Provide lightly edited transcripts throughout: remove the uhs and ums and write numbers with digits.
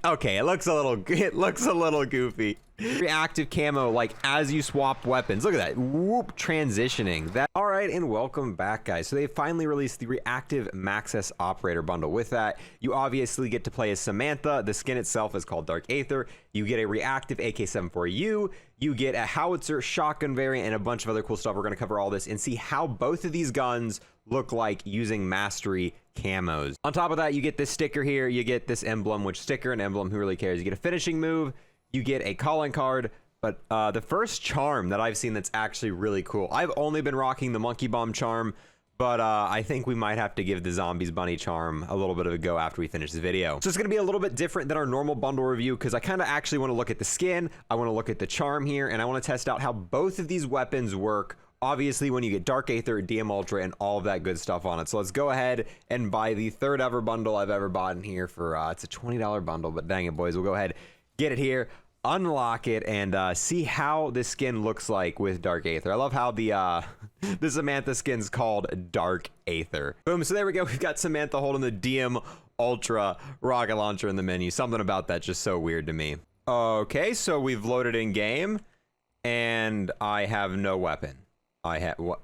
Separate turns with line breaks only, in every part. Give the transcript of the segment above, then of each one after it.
Okay, it looks a little goofy. Reactive camo, like as you swap weapons. Look at that. Whoop, transitioning. That. All right, and welcome back, guys. So they finally released the Reactive Maxis Operator Bundle. With that, you obviously get to play as Samantha. The skin itself is called Dark Aether. You get a reactive AK-74U. You get a howitzer, shotgun variant, and a bunch of other cool stuff. We're going to cover all this and see how both of these guns look like using mastery camos. On top of that, you get this sticker here. You get this emblem, which sticker and emblem, who really cares? You get a finishing move. You get a calling card, but the first charm that I've seen that's actually really cool. I've only been rocking the monkey bomb charm, but I think we might have to give the zombies bunny charm a little bit of a go after we finish this video. So it's gonna be a little bit different than our normal bundle review because I kind of actually want to look at the skin, I want to look at the charm here, and I want to test out how both of these weapons work. Obviously, when you get Dark Aether, DM Ultra, and all of that good stuff on it. So let's go ahead and buy the third ever bundle I've ever bought in here for, it's a $20 bundle, but dang it, boys, we'll go ahead, get it here, unlock it, and see how this skin looks like with Dark Aether. I love how the Samantha skin's called Dark Aether. Boom, so there we go. We've got Samantha holding the DM Ultra rocket launcher in the menu. Something about that just so weird to me. Okay, so we've loaded in game, and I have no weapon. I have, all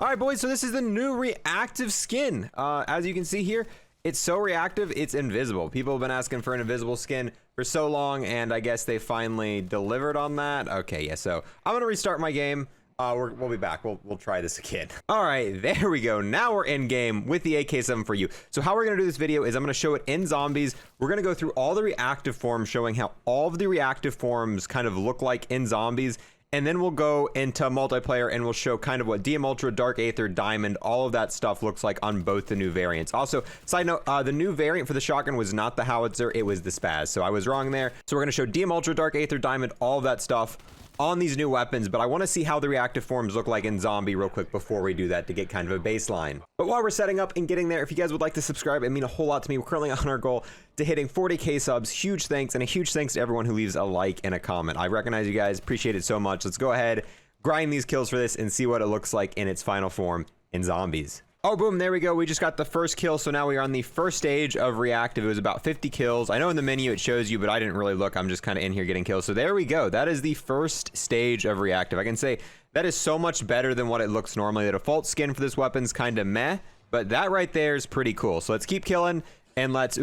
right, boys, so this is the new reactive skin. As you can see here, it's so reactive, it's invisible. People have been asking for an invisible skin for so long, and I guess they finally delivered on that. Okay, yeah, so I'm gonna restart my game. We'll be back. We'll try this again. All right, there we go. Now we're in game with the AK-74U. So how we're gonna do this video is I'm gonna show it in zombies. We're gonna go through all the reactive forms, showing how all of the reactive forms kind of look like in zombies. And then we'll go into multiplayer and we'll show kind of what DM Ultra, Dark Aether, Diamond, all of that stuff looks like on both the new variants. Also, side note, the new variant for the shotgun was not the howitzer, it was the spaz. So I was wrong there. So we're gonna show DM Ultra, Dark Aether, Diamond, all of that stuff on these new weapons, but I want to see how the reactive forms look like in zombie real quick before we do that to get kind of a baseline. But while we're setting up and getting there, if you guys would like to subscribe, it mean a whole lot to me. We're currently on our goal to hitting 40K subs. Huge thanks, and a huge thanks to everyone who leaves a like and a comment. I recognize you guys, appreciate it so much. Let's go ahead, grind these kills for this and see what it looks like in its final form in zombies. Oh, boom, there we go. We just got the first kill, so now we are on the first stage of reactive. It was about 50 kills. I know in the menu it shows you, but I didn't really look. I'm just kind of in here getting kills. So there we go. That is the first stage of reactive. I can say that is so much better than what it looks normally. The default skin for this weapon's kind of meh, but that right there is pretty cool. So let's keep killing, and let's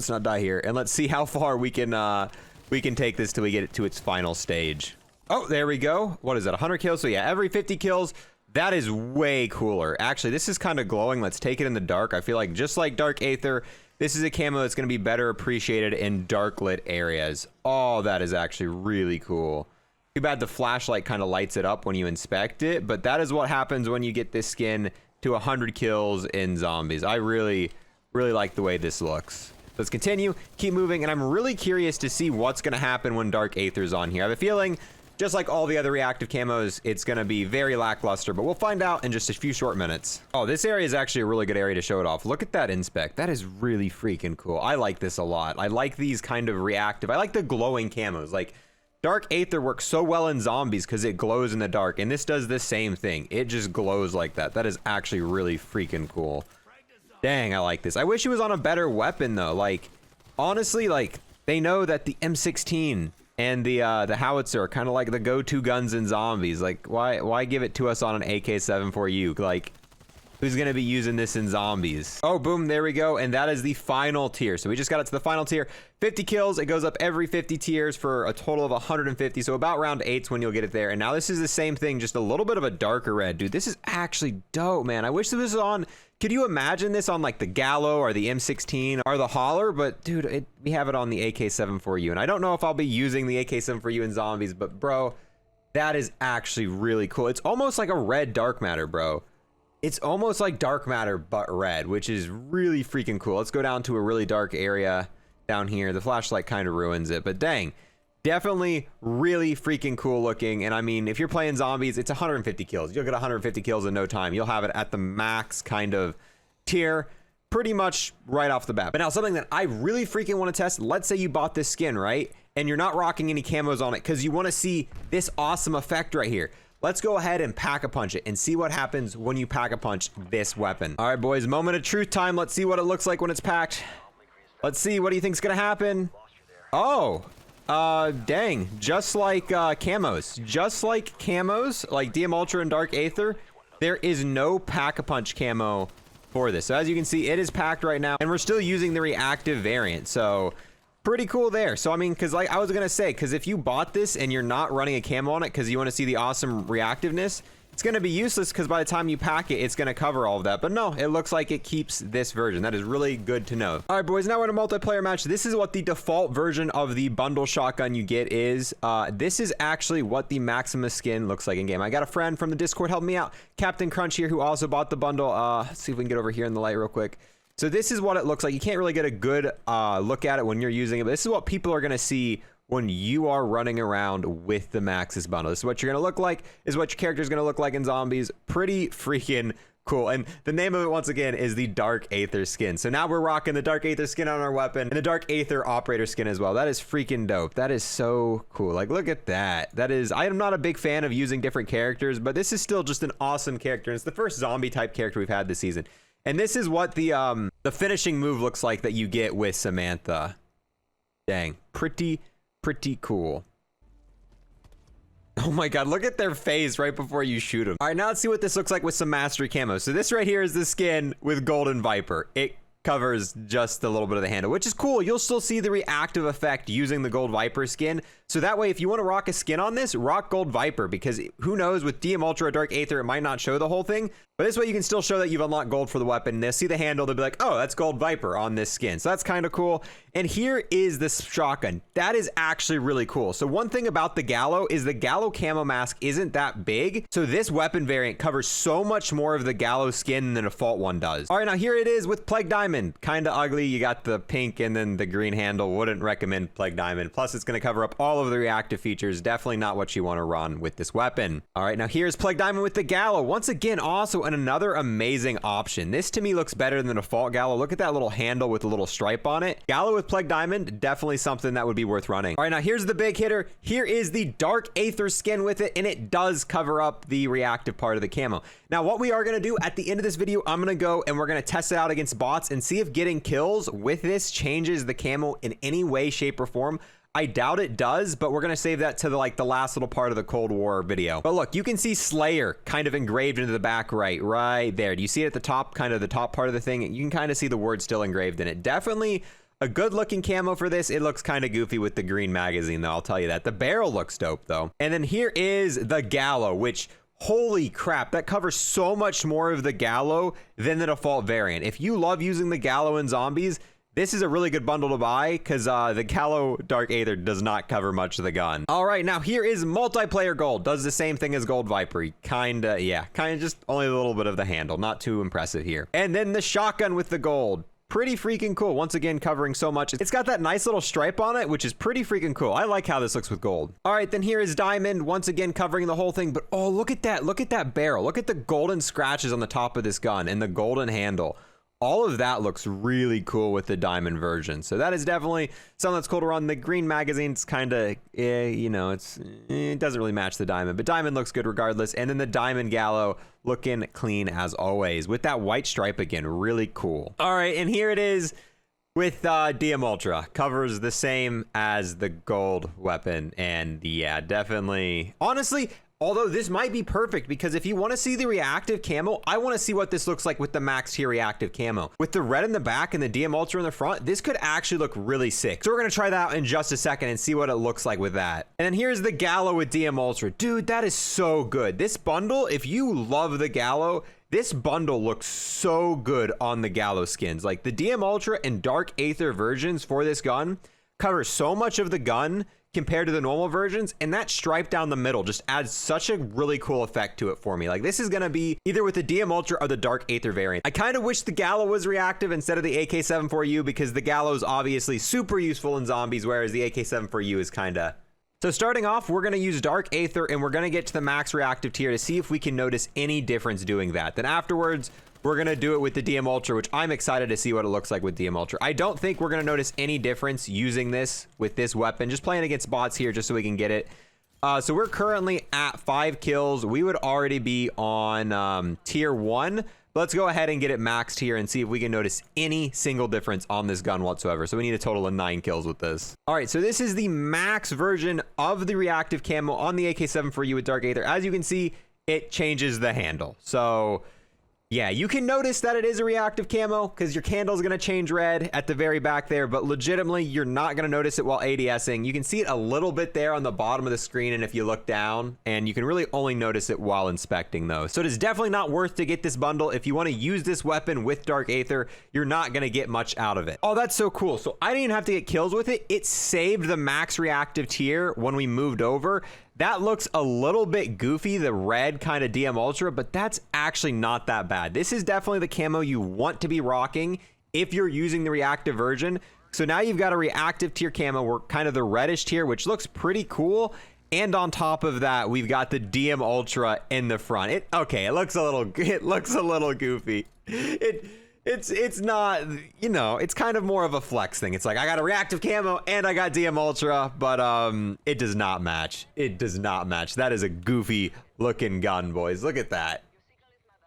not die here, and let's see how far we can take this till we get it to its final stage. Oh, there we go. What is that, 100 kills? So yeah, every 50 kills, that is way cooler. Actually, this is kind of glowing. Let's take it in the dark. I feel like just like Dark Aether, this is a camo that's going to be better appreciated in dark lit areas. Oh, that is actually really cool. Too bad the flashlight kind of lights it up when you inspect it, but that is what happens when you get this skin to 100 kills in zombies. I really like the way this looks. Let's continue, keep moving, and I'm really curious to see what's going to happen when Dark Aether's on here. I have a feeling, just like all the other reactive camos, it's gonna be very lackluster, but we'll find out in just a few short minutes. Oh, this area is actually a really good area to show it off. Look at that inspect. That is really freaking cool. I like this a lot. I like these kind of reactive. I like the glowing camos. Like, Dark Aether works so well in zombies because it glows in the dark, and this does the same thing. It just glows like that. That is actually really freaking cool. Dang, I like this. I wish it was on a better weapon, though. Like, honestly, like, they know that the M16 and the howitzer are kind of like the go-to guns in zombies. Like, why give it to us on an AK-74U? Like, who's gonna be using this in zombies? Oh, boom, there we go, and that is the final tier. So we just got it to the final tier. 50 kills, it goes up every 50 tiers for a total of 150, so about round 8's when you'll get it there. And now this is the same thing, just a little bit of a darker red. Dude, this is actually dope, man. I wish this was on, could you imagine this on like the Gallo or the M16 or the Holler? But dude, we have it on the AK-74U, and I don't know if I'll be using the AK-74U in zombies, but bro, that is actually really cool. It's almost like a red dark matter, bro. It's almost like dark matter, but red, which is really freaking cool. Let's go down to a really dark area down here. The flashlight kind of ruins it, but dang, definitely really freaking cool looking. And I mean, if you're playing zombies, it's 150 kills. You'll get 150 kills in no time. You'll have it at the max kind of tier pretty much right off the bat. But now something that I really freaking want to test, let's say you bought this skin, right? And you're not rocking any camos on it because you want to see this awesome effect right here. Let's go ahead and pack-a-punch it and see what happens when you pack-a-punch this weapon. All right, boys, moment of truth time. Let's see what it looks like when it's packed. Let's see. What do you think's gonna happen? Oh, dang. Just like camos. Just like camos, like DM Ultra and Dark Aether, there is no Pack-a-Punch camo for this. So as you can see, it is packed right now, and we're still using the reactive variant. So pretty cool there. So I mean, because like I was gonna say, because if you bought this and you're not running a camo on it because you want to see the awesome reactiveness, it's going to be useless because by the time you pack it, it's going to cover all of that. But no, it looks like it keeps this version. That is really good to know. All right, boys, now we're in a multiplayer match. This is what the default version of the bundle shotgun you get is. This is actually what the Maximus skin looks like in game. I got a friend from the Discord helping me out, Captain Crunch here, who also bought the bundle. Let's see if we can get over here in the light real quick. So this is what it looks like. You can't really get a good look at it when you're using it, but this is what people are going to see when you are running around with the Maxis bundle. This is what you're going to look like, is what your character is going to look like in zombies. Pretty freaking cool. And the name of it, once again, is the Dark Aether skin. So now we're rocking the Dark Aether skin on our weapon and the Dark Aether operator skin as well. That is freaking dope. That is so cool. Like, look at that. That is, I am not a big fan of using different characters, but this is still just an awesome character. And it's the first zombie type character we've had this season. And this is what the finishing move looks like that you get with Samantha. Dang, pretty cool. Oh my god, look at their face right before you shoot them. All right, now let's see what this looks like with some mastery camo. So this right here is the skin with Golden Viper. It covers just a little bit of the handle, which is cool. You'll still see the reactive effect using the Gold Viper skin. So that way, if you want to rock a skin on this, rock Gold Viper, because who knows, with DM Ultra or Dark Aether, it might not show the whole thing. But this way you can still show that you've unlocked gold for the weapon. They'll see the handle, they'll be like, oh, that's Gold Viper on this skin. So that's kind of cool. And here is this shotgun. That is actually really cool. So one thing about the Gallo is the Gallo camo mask isn't that big. So this weapon variant covers so much more of the Gallo skin than the default one does. All right, now here it is with Plague Diamond. Kind of ugly. You got the pink and then the green handle. Wouldn't recommend Plague Diamond. Plus it's going to cover up all of the reactive features. Definitely not what you want to run with this weapon. All right, now here's Plague Diamond with the Gallo. Once again, also another amazing option. This to me looks better than the default Gallo. Look at that little handle with a little stripe on it. Gallo with Plague Diamond, definitely something that would be worth running. All right, now here's the big hitter. Here is the Dark Aether skin with it, and it does cover up the reactive part of the camo. Now, what we are going to do at the end of this video, I'm going to go and we're going to test it out against bots and see if getting kills with this changes the camo in any way, shape, or form. I doubt it does, but we're going to save that to the last little part of the Cold War video. But look, you can see Slayer kind of engraved into the back right there. Do you see it at the top, kind of the top part of the thing? You can kind of see the word still engraved in it. Definitely a good looking camo for this. It looks kind of goofy with the green magazine though, I'll tell you that. The barrel looks dope though. And then here is the Gallo, which holy crap, that covers so much more of the Gallo than the default variant. If you love using the Gallo in zombies, this is a really good bundle to buy because the Gallo Dark Aether does not cover much of the gun. All right, now here is multiplayer gold. Does the same thing as Gold Viper. Kind of just only a little bit of the handle. Not too impressive here. And then the shotgun with the gold. Pretty freaking cool. Once again, covering so much. It's got that nice little stripe on it, which is pretty freaking cool. I like how this looks with gold. All right, then here is Diamond, once again covering the whole thing. But oh, look at that. Look at that barrel. Look at the golden scratches on the top of this gun and the golden handle. All of that looks really cool with the Diamond version. So that is definitely something that's cool to run. The green magazine's kind of, you know, it doesn't really match the Diamond, but Diamond looks good regardless. And then the Diamond Gallo looking clean as always with that white stripe again, really cool. All right, and here it is with DM Ultra. Covers the same as the gold weapon. And yeah, definitely, honestly, although this might be perfect because if you want to see the reactive camo, I want to see what this looks like with the max tier reactive camo. With the red in the back and the DM Ultra in the front, this could actually look really sick. So we're going to try that out in just a second and see what it looks like with that. And then here's the Gallo with DM Ultra. Dude, that is so good. This bundle, if you love the Gallo, this bundle looks so good on the Gallo skins. Like the DM Ultra and Dark Aether versions for this gun cover so much of the gun compared to the normal versions, and that stripe down the middle just adds such a really cool effect to it for me. Like this is gonna be either with the DM Ultra or the Dark Aether variant. I kind of wish the Gallo was reactive instead of the AK-74U because the Gallo is obviously super useful in zombies, whereas the AK-74U is kind of. So starting off, we're gonna use Dark Aether and we're gonna get to the max reactive tier to see if we can notice any difference doing that. Then afterwards, we're going to do it with the DM Ultra, which I'm excited to see what it looks like with DM Ultra. I don't think we're going to notice any difference using this with this weapon. Just playing against bots here just so we can get it. So we're currently at 5 kills. We would already be on tier 1. Let's go ahead and get it maxed here and see if we can notice any single difference on this gun whatsoever. So we need a total of 9 kills with this. All right, so this is the max version of the reactive camo on the AK-7 for you with Dark Aether. As you can see, it changes the handle. So yeah, you can notice that it is a reactive camo because your candle is going to change red at the very back there, but legitimately, you're not going to notice it while ADSing. You can see it a little bit there on the bottom of the screen, and if you look down, and you can really only notice it while inspecting those. So it is definitely not worth to get this bundle. If you want to use this weapon with Dark Aether, you're not going to get much out of it. Oh, that's so cool. So I didn't even have to get kills with it. It saved the max reactive tier when we moved over. That looks a little bit goofy, the red kind of DM Ultra, but that's actually not that bad. This is definitely the camo you want to be rocking if you're using the reactive version. So now you've got a reactive tier camo. We're kind of the reddish tier, which looks pretty cool. And on top of that, we've got the DM Ultra in the front. It looks a little goofy. It's not, you know, it's kind of more of a flex thing. It's like, I got a reactive camo and I got DM Ultra, but it does not match. It does not match. That is a goofy looking gun, boys. Look at that.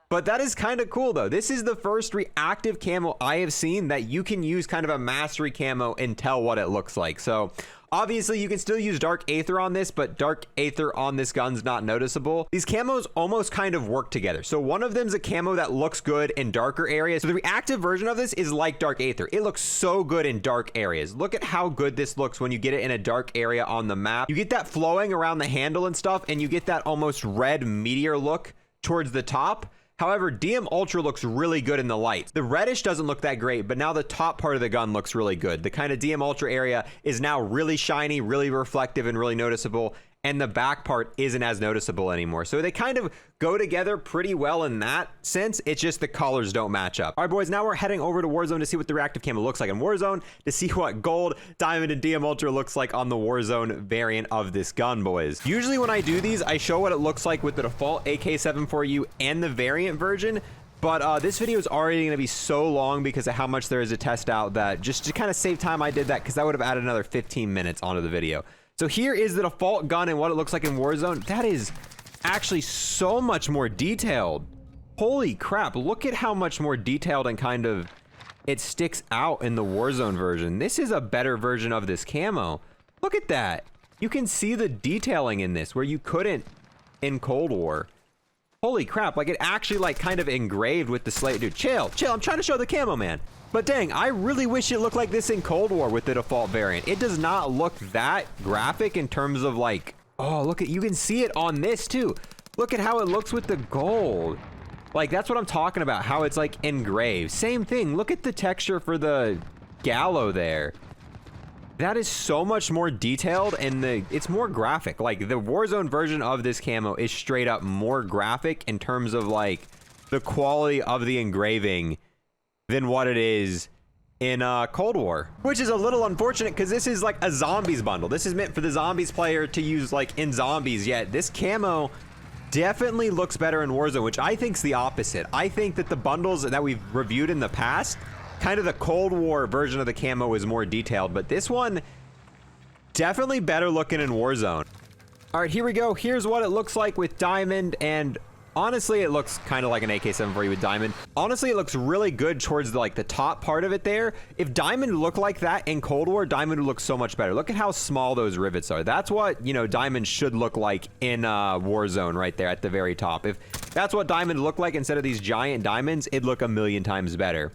But that is kind of cool, though. This is the first reactive camo I have seen that you can use kind of a mastery camo and tell what it looks like. So obviously, you can still use Dark Aether on this, but Dark Aether on this gun's not noticeable. These camos almost kind of work together. So one of them's a camo that looks good in darker areas. So the reactive version of this is like Dark Aether. It looks so good in dark areas. Look at how good this looks when you get it in a dark area on the map. You get that flowing around the handle and stuff, and you get that almost red meteor look towards the top. However, DM Ultra looks really good in the light. The reddish doesn't look that great, but now the top part of the gun looks really good. The kind of DM Ultra area is now really shiny, really reflective, and really noticeable. And the back part isn't as noticeable anymore. So they kind of go together pretty well in that sense. It's just the colors don't match up. All right, boys, now we're heading over to Warzone to see what the reactive camo looks like in Warzone, to see what gold, diamond, and DM Ultra looks like on the Warzone variant of this gun, boys. Usually when I do these, I show what it looks like with the default AK-7 for you and the variant version. But this video is already going to be so long because of how much there is to test out that just to kind of save time, I did that because that would have added another 15 minutes onto the video. So here is the default gun and what it looks like in Warzone. That is actually so much more detailed. Holy crap, look at how much more detailed and kind of it sticks out in the Warzone version. This is a better version of this camo. Look at that. You can see the detailing in this where you couldn't in Cold War. Holy crap, like it actually like kind of engraved with the slate. Dude, chill, I'm trying to show the camo, man. But dang, I really wish it looked like this in Cold War with the default variant. It does not look that graphic in terms of like, oh, look at, you can see it on this too. Look at how it looks with the gold. Like, that's what I'm talking about, how it's like engraved. Same thing, look at the texture for the gallo there. That is so much more detailed and it's more graphic. Like the Warzone version of this camo is straight up more graphic in terms of like the quality of the engraving than what it is in Cold War, which is a little unfortunate because this is like a zombies bundle. This is meant for the zombies player to use like in zombies, yet this camo definitely looks better in Warzone, which I think's the opposite. I think that the bundles that we've reviewed in the past, kind of the Cold War version of the camo is more detailed, but this one definitely better looking in Warzone. All right, here we go. Here's what it looks like with diamond, and honestly, it looks kind of like an AK-7 for you with diamond. Honestly, it looks really good towards the, like the top part of it there. If diamond looked like that in Cold War, diamond would look so much better. Look at how small those rivets are. That's what, you know, diamond should look like in Warzone right there at the very top. If that's what diamond looked like instead of these giant diamonds, it'd look a million times better.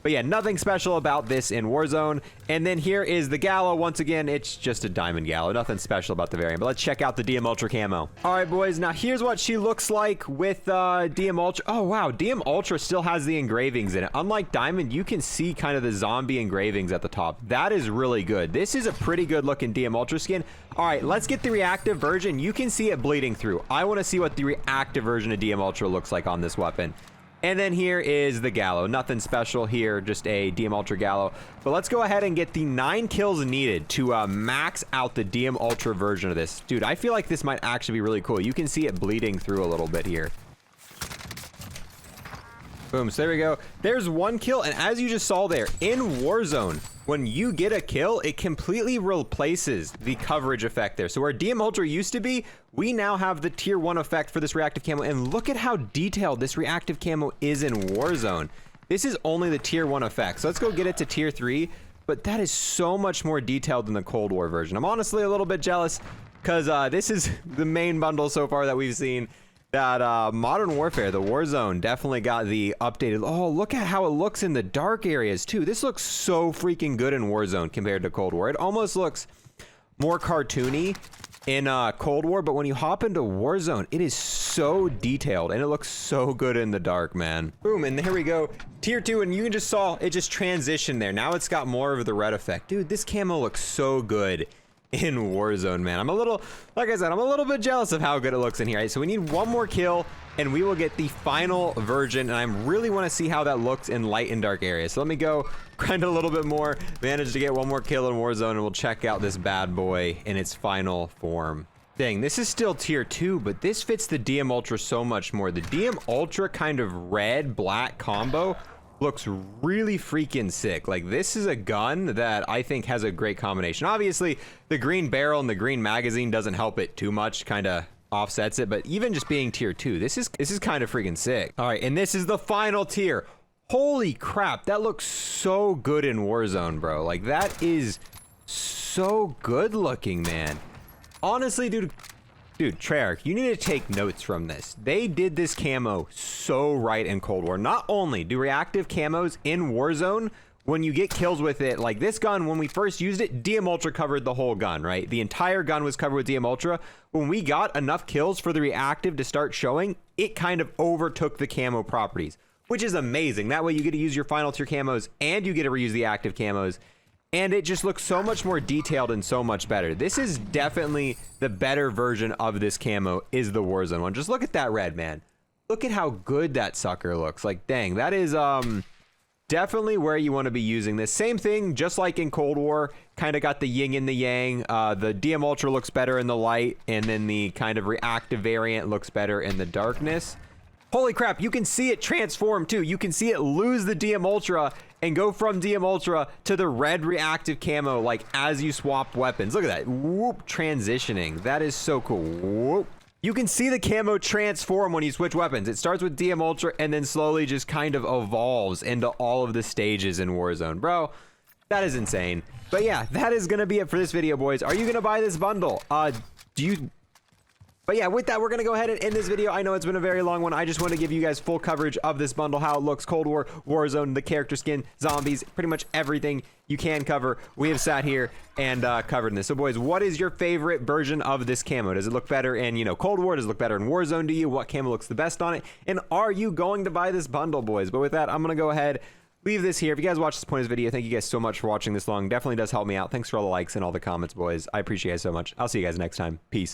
But yeah, nothing special about this in Warzone. And then here is the gallo. Once again, it's just a diamond gallo. Nothing special about the variant. But let's check out the DM Ultra camo. All right, boys. Now here's what she looks like with DM Ultra. Oh, wow. DM Ultra still has the engravings in it. Unlike diamond, you can see kind of the zombie engravings at the top. That is really good. This is a pretty good looking DM Ultra skin. All right, let's get the reactive version. You can see it bleeding through. I want to see what the reactive version of DM Ultra looks like on this weapon. And then here is the gallo. Nothing special here, just a DM Ultra gallo. But let's go ahead and get the 9 kills needed to max out the DM Ultra version of this. Dude, I feel like this might actually be really cool. You can see it bleeding through a little bit here. Boom, so there we go. There's one kill, and as you just saw there, in Warzone, when you get a kill, it completely replaces the coverage effect there. So where DM Ultra used to be, we now have the tier 1 effect for this reactive camo, and look at how detailed this reactive camo is in Warzone. This is only the tier 1 effect, so let's go get it to tier 3, but that is so much more detailed than the Cold War version. I'm honestly a little bit jealous, because this is the main bundle so far that we've seen. That Modern Warfare, the Warzone, definitely got the updated. Oh, look at how it looks in the dark areas too. This looks so freaking good in Warzone compared to Cold War. It almost looks more cartoony in Cold War, but when you hop into Warzone, it is so detailed and it looks so good in the dark, man. Boom, and here we go. Tier 2, and you just saw it just transitioned there. Now it's got more of the red effect. Dude, this camo looks so good in Warzone, man. I'm a little, like I said, I'm a little bit jealous of how good it looks in here. Right? So we need one more kill and we will get the final version, and I really want to see how that looks in light and dark areas. So let me go grind a little bit more, manage to get one more kill in Warzone, and we'll check out this bad boy in its final form. Dang, this is still tier 2, but this fits the DM Ultra so much more. The DM Ultra kind of red black combo looks really freaking sick. Like, this is a gun that I think has a great combination. Obviously, the green barrel and the green magazine doesn't help it too much, kind of offsets it, but even just being tier 2, this is kind of freaking sick. All right, and this is the final tier. Holy crap, that looks so good in Warzone, bro. Like, that is so good looking, man. Honestly, dude, Treyarch, you need to take notes from this. They did this camo so right in Cold War. Not only do reactive camos in Warzone, when you get kills with it, like this gun, when we first used it, DM Ultra covered the whole gun, right? The entire gun was covered with DM Ultra. When we got enough kills for the reactive to start showing, it kind of overtook the camo properties, which is amazing. That way you get to use your final tier camos and you get to reuse the active camos. And it just looks so much more detailed and so much better. This is definitely the better version of this camo, is the Warzone one. Just look at that red, man. Look at how good that sucker looks. Like, dang, that is definitely where you want to be using this. Same thing, just like in Cold War, kind of got the yin and the yang. The DM Ultra looks better in the light, and then the kind of reactive variant looks better in the darkness. Holy crap, you can see it transform too. You can see it lose the DM Ultra and go from DM Ultra to the red reactive camo, like as you swap weapons. Look at that, whoop, transitioning. That is so cool, whoop. You can see the camo transform when you switch weapons. It starts with DM Ultra and then slowly just kind of evolves into all of the stages in Warzone. Bro, that is insane. But yeah, that is gonna be it for this video, boys. Are you gonna buy this bundle? But yeah, with that, we're going to go ahead and end this video. I know it's been a very long one. I just want to give you guys full coverage of this bundle, how it looks, Cold War, Warzone, the character skin, zombies, pretty much everything you can cover. We have sat here and covered in this. So boys, what is your favorite version of this camo? Does it look better in, you know, Cold War? Does it look better in Warzone to you? What camo looks the best on it? And are you going to buy this bundle, boys? But with that, I'm going to go ahead, leave this here. If you guys watched this point of this video, thank you guys so much for watching this long. Definitely does help me out. Thanks for all the likes and all the comments, boys. I appreciate it so much. I'll see you guys next time. Peace.